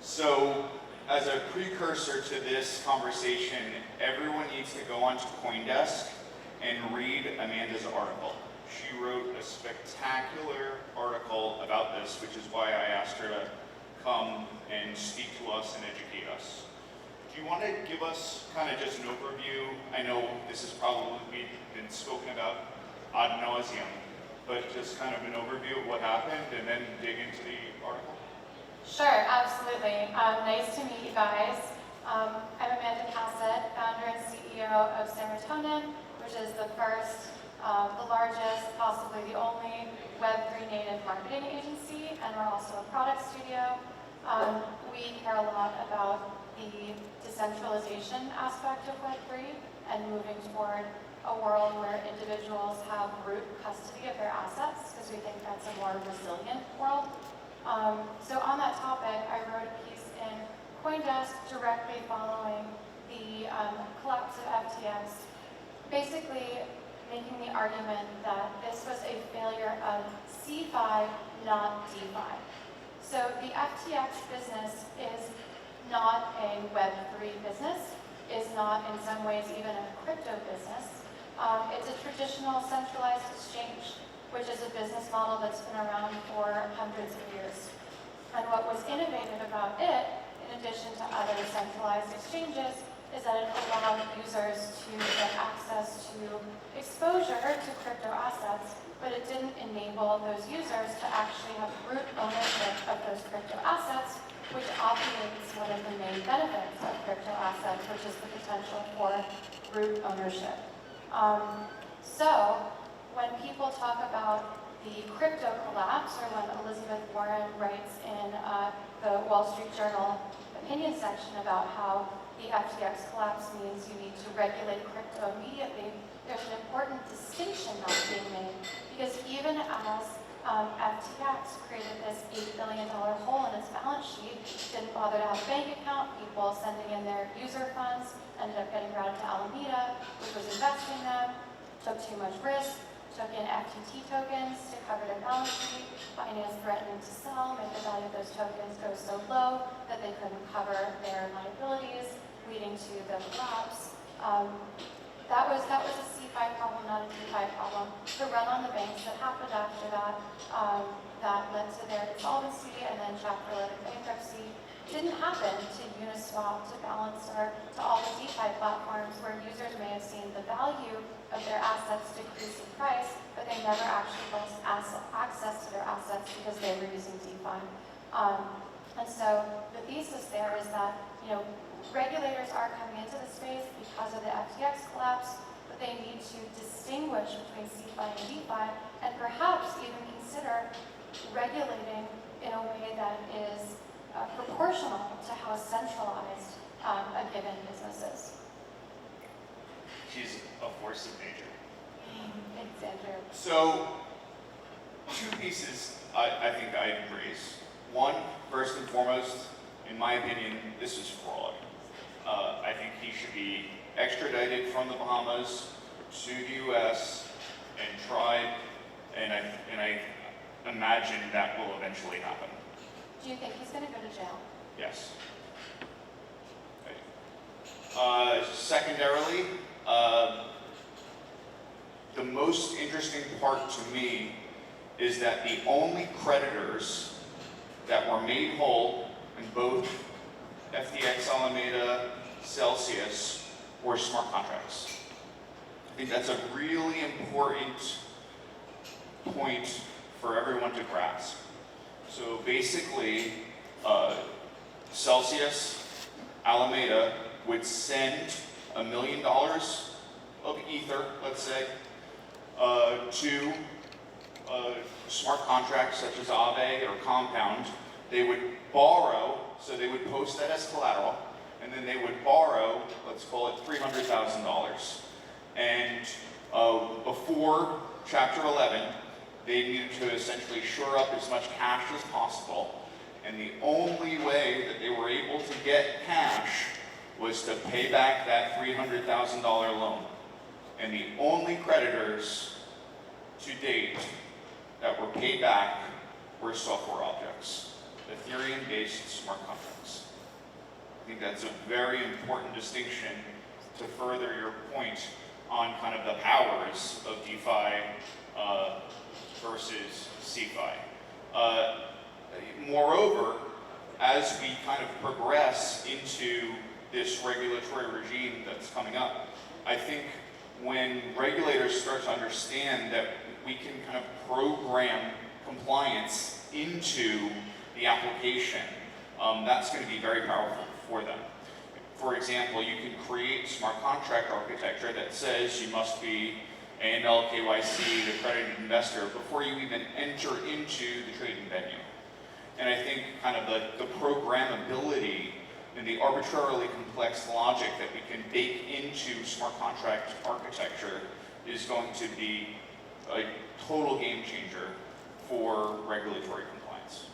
So, as a precursor to this conversation, everyone needs to go onto CoinDesk and read Amanda's article. She wrote a spectacular article about this, which is why I asked her to come and speak to us and educate us. Do you want to give us kind of just an overview? I know this is probably been spoken about ad nauseum, but just kind of an overview of what happened and then dig into the article? Sure, absolutely. Nice to meet you guys. I'm Amanda Cassatt, founder and CEO of Serotonin, which is the first, the largest, possibly the only Web3 native marketing agency, and we're also a product studio. We care a lot about the decentralization aspect of Web3 and moving toward a world where individuals have root custody of their assets, because we think that's a more resilient world. So on that topic, I wrote a piece in CoinDesk directly following the collapse of FTX, basically making the argument that this was a failure of CeFi, not DeFi. So the FTX business is not a Web3 business, is not in some ways even a crypto business. It's a traditional centralized exchange, which is a business model that's been around for hundreds of years. And what was innovative about it, in addition to other centralized exchanges, is that it allowed users to get access to exposure to crypto assets, but it didn't enable those users to actually have root ownership of those crypto assets, which obviates one of the main benefits of crypto assets, which is the potential for root ownership. So when people talk about the crypto collapse, or when Elizabeth Warren writes in the Wall Street Journal opinion section about how the FTX collapse means you need to regulate crypto immediately, there's an important distinction not being made, because even as FTX created this $8 billion hole in its balance sheet, didn't bother to have a bank account, people sending in their user funds ended up getting routed to Alameda, which was investing them, took too much risk, took in FTT tokens to cover their balance sheet. Binance threatening to sell, make the value of those tokens go so low that they couldn't cover their liabilities, leading to the collapse. That was a CeFi problem, not a DeFi problem. The run on the banks that happened after that, that led to their insolvency and then Chapter 11 bankruptcy, didn't happen to Uniswap, to Balancer, to all the DeFi platforms where users may have seen the value of their assets decrease in price, but they never actually lost access to their assets because they were using DeFi. And so the thesis there is that, regulators are coming into the space because of the FTX collapse, but they need to distinguish between CeFi and DeFi, and perhaps even consider regulating in a way that is proportional to how centralized a given business is. She's a force of nature. Thanks, Andrew. So, two pieces I think I'd raise. One, first and foremost, in my opinion, this is fraud. I think he should be extradited from the Bahamas to the US and tried, and I imagine that will eventually happen. Do you think he's going to go to jail? Yes. Secondarily, the most interesting part to me is that the only creditors that were made whole in both FTX, Alameda, Celsius were smart contracts. I think that's a really important point for everyone to grasp. So basically, Celsius, Alameda would send $1 million of Ether, let's say, to smart contracts such as Aave or Compound. They would borrow, so they would post that as collateral, and then they would borrow, let's call it $300,000. And before Chapter 11, they needed to essentially shore up as much cash as possible. And the only way that they were able to get cash was to pay back that $300,000 loan. And the only creditors to date that were paid back were software objects. Ethereum-based smart contracts. I think that's a very important distinction to further your point on kind of the powers of DeFi versus CeFi. Moreover, as we kind of progress into this regulatory regime that's coming up, I think when regulators start to understand that we can kind of program compliance into the application, that's going to be very powerful for them. For example, you can create smart contract architecture that says you must be AML, KYC, the accredited investor before you even enter into the trading venue. And I think kind of the programmability and the arbitrarily complex logic that we can bake into smart contract architecture is going to be a total game changer for regulatory compliance.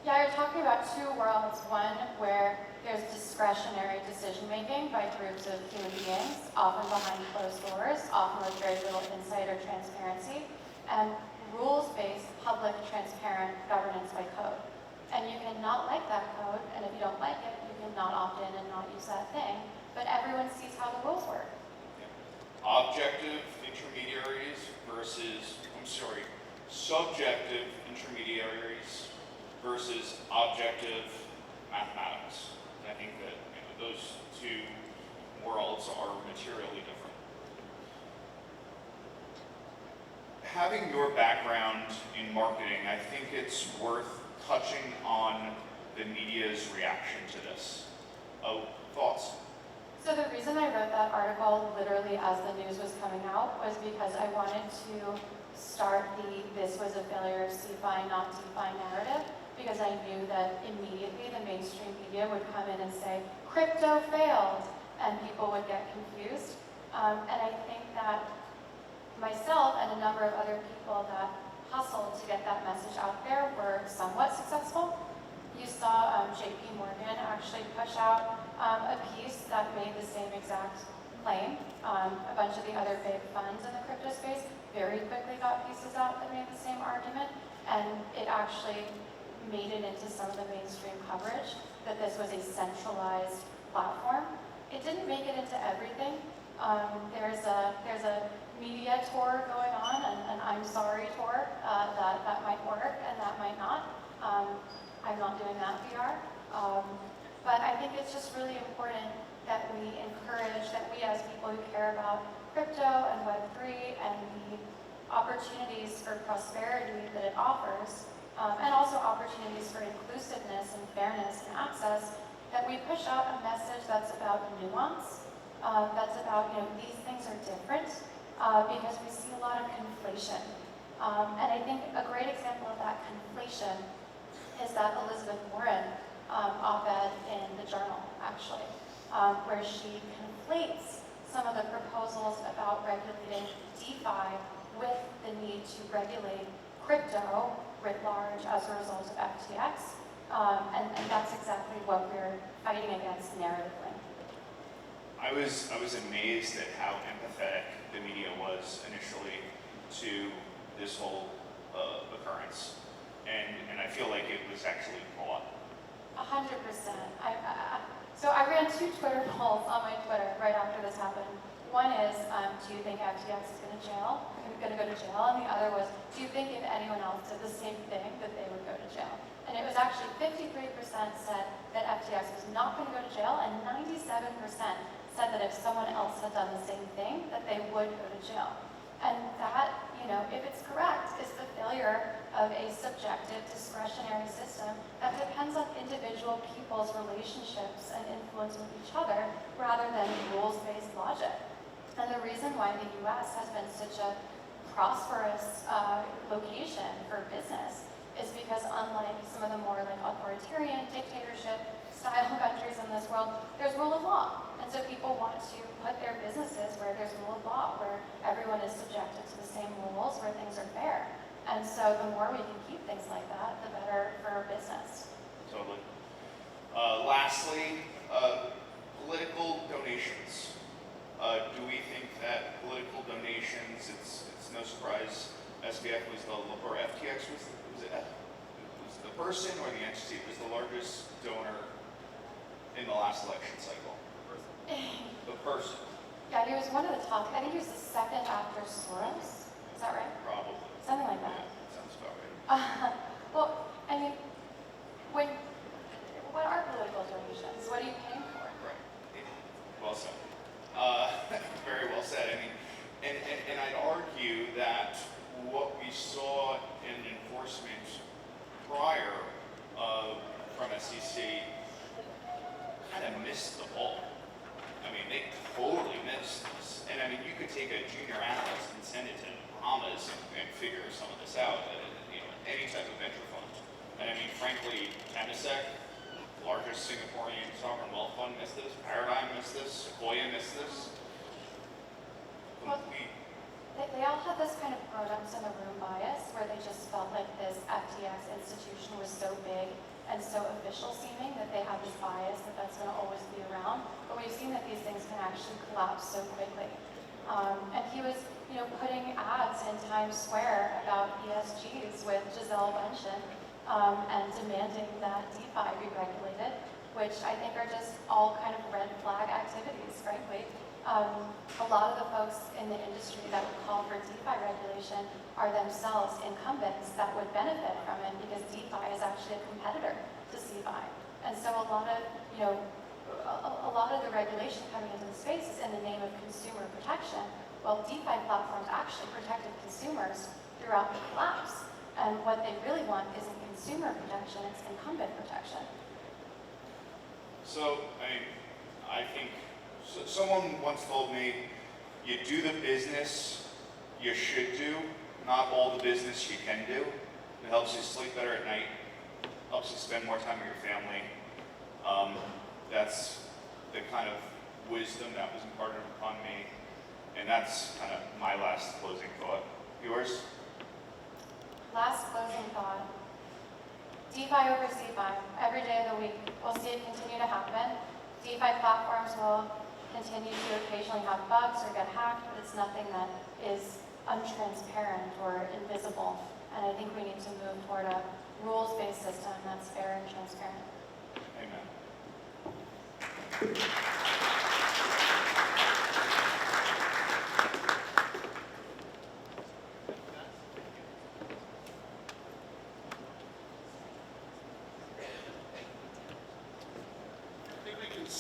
Yeah, you're talking about two worlds. One where there's discretionary decision-making by groups of human beings, often behind closed doors, often with very little insight or transparency, and rules-based, public, transparent governance by code. And you can not like that code, and if you don't like it, you can not opt in and not use that thing, but everyone sees how the rules work. Objective intermediaries versus, subjective intermediaries versus objective mathematics. And I think that those two worlds are materially different. Having your background in marketing, I think it's worth touching on the media's reaction to this. Thoughts? So the reason I wrote that article literally as the news was coming out was because I wanted to start this was a failure of CeFi, not DeFi narrative, because I knew that immediately the mainstream media would come in and say, crypto failed, and people would get confused. And I think that myself and a number of other people that hustled to get that message out there were somewhat successful. You saw JP Morgan actually push out a piece that made the same exact claim. A bunch of the other big funds in the crypto space very quickly got pieces out that made the same argument, and it actually made it into some of the mainstream coverage that this was a centralized platform. It didn't make it into everything. There's a media tour going on, an I'm sorry tour that might work and that might not. I'm not doing that PR. But I think it's just really important that we encourage, that we as people who care about crypto and Web3 and the opportunities for prosperity that it offers, and also opportunities for inclusiveness and fairness and access, that we push out a message that's about nuance, that's about, these things are different, because we see a lot of conflation. And I think a great example of that conflation is that Elizabeth Warren op-ed in the Journal, actually, where she conflates some of the proposals about regulating DeFi with the need to regulate crypto writ large as a result of FTX. And that's exactly what we're fighting against narratively. I was amazed at how empathetic the media was initially to this whole occurrence, and I feel like it was actually a lot. 100%. So I ran 2 Twitter polls on my Twitter right after this happened. One is, do you think FTX is going to go to jail? And the other was, do you think if anyone else did the same thing that they would go to jail? And it was actually 53% said that FTX was not going to go to jail, and 97% said that if someone else had done the same thing, that they would go to jail. And that, if it's correct, is the failure of a subjective, discretionary system that depends on individual people's relationships and influence with each other rather than rules-based logic. And the reason why the US has been such a prosperous location for business is because unlike some of the more authoritarian dictatorship style countries in this world, there's rule of law. And so people want to put their businesses where there's rule of law, where everyone is subjected to the same rules, where things are fair. And so the more we can keep things like that, the better for our business. Totally. Lastly, political donations. Do we think that political donations, it's no surprise, SBF was or FTX was the person or the entity was the largest donor in the last election cycle? The person. Yeah, he was one of the top. I think he was the second after Soros. Is that right? Probably. Something like that. Yeah, sounds about right. Well, I mean, what are political donations? What are you paying for? Right. Well said. Very well said. I mean, and I'd argue that what we saw in enforcement prior from SEC kind of missed the ball. I mean, they totally missed this. And I mean, you could take a junior analyst and send it to Bahamas and figure some of this out. Any type of venture fund. And I mean, frankly, Temasek, largest Singaporean sovereign wealth fund, missed this. Paradigm missed this. Sequoia missed this. Well, they all had this kind of grown-ups in the room bias where they just felt like this FTX institution was so big and so official seeming that they had this bias that that's going to always be around. But we've seen that these things can actually collapse so quickly. And he was, putting ads in Times Square about ESGs with Gisele Bündchen and demanding that DeFi be regulated, which I think are just all kind of red flag activities, frankly. A lot of the folks in the industry that would call for DeFi regulation are themselves incumbents that would benefit from it because DeFi is actually a competitor to CeFi. And so a lot of the regulation coming into the space is in the name of consumer protection. Well, DeFi platforms actually protected consumers throughout the collapse. And what they really want isn't consumer protection, it's incumbent protection. So, I think someone once told me, you do the business you should do, not all the business you can do. It helps you sleep better at night, helps you spend more time with your family. That's the kind of wisdom that was imparted upon me, and that's kind of my last closing thought. Yours? Last closing thought. DeFi over CeFi, every day of the week. We'll see it continue to happen. DeFi platforms will continue to occasionally have bugs or get hacked, but it's nothing that is untransparent or invisible. And I think we need to move toward a rules-based system that's fair and transparent. Amen.